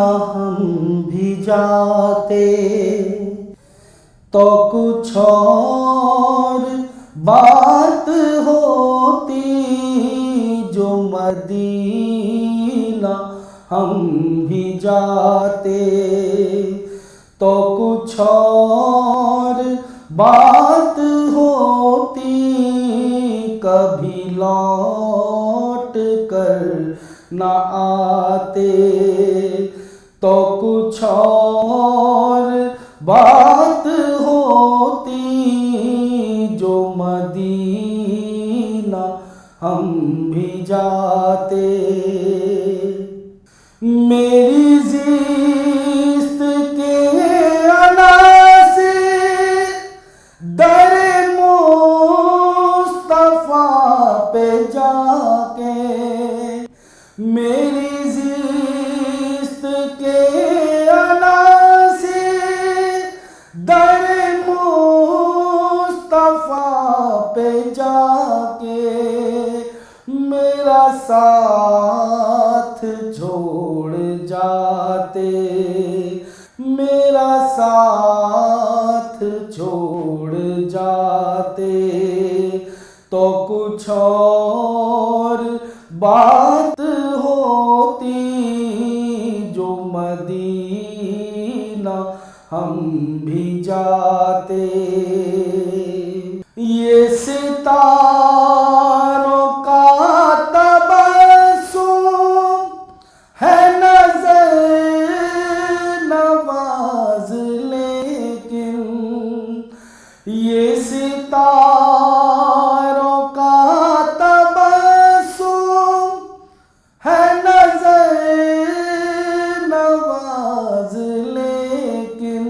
हम भी जाते तो कुछ और बात होती, जो मदीना हम भी जाते तो कुछ और बात होती, कभी लौट कर न आते तो कुछ और बात होती, जो मदीना हम भी जाते। मेरी ज़िस्त के अना से दर मुस्तफ़ा पे जाके, मेरी ज़िस्त के अना से दर मुस्तफ़ा पे जाके, मेरा साथ छोड़ जाते, मेरा साथ छोड़ जाते तो कुछ और बात होती, जो मदीना हम भी जाते। ये सितारों का तबस्सुम है नज़र नवाज़, लेकिन ये सितारों का तबस्सुम है नज़र नवाज़, लेकिन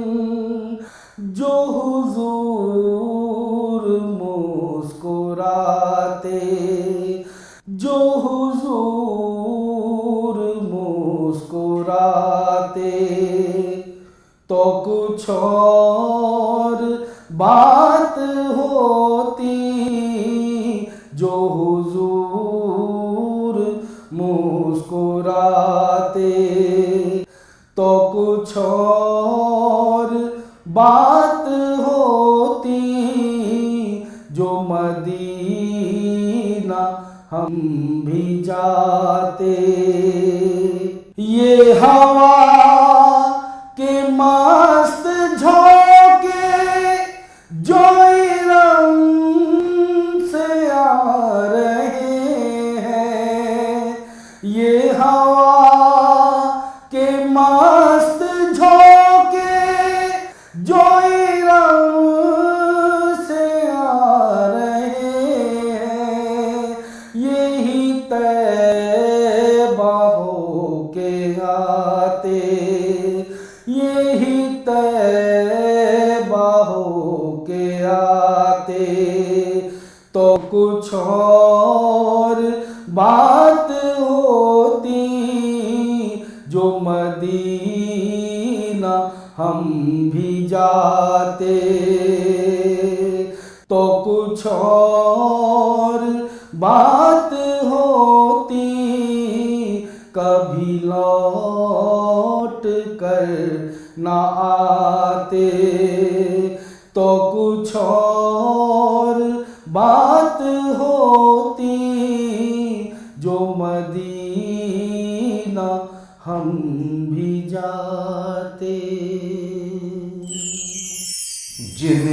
जो हुजूर मुस्कुराते, जो हुजूर मुस्कुराते तो कुछ और बात होती, जो हुजूर मुस्कुराते तो कुछ और बात होती, जो मदीना हम भी जाते। ये हवा के मस्त झोंके जो इरम से आ रहे हैं, ये हवा के मस्त झोंके जो इरम से आ रहे हैं, यही तैबा होके आते, यही तैबा होके आते तो कुछ और बात होती, जो मदीना हम भी जाते तो कुछ और बात होती, कभी लौट कर न आते तो कुछ और बात होती, जो मदीना हम भी जाते। जिन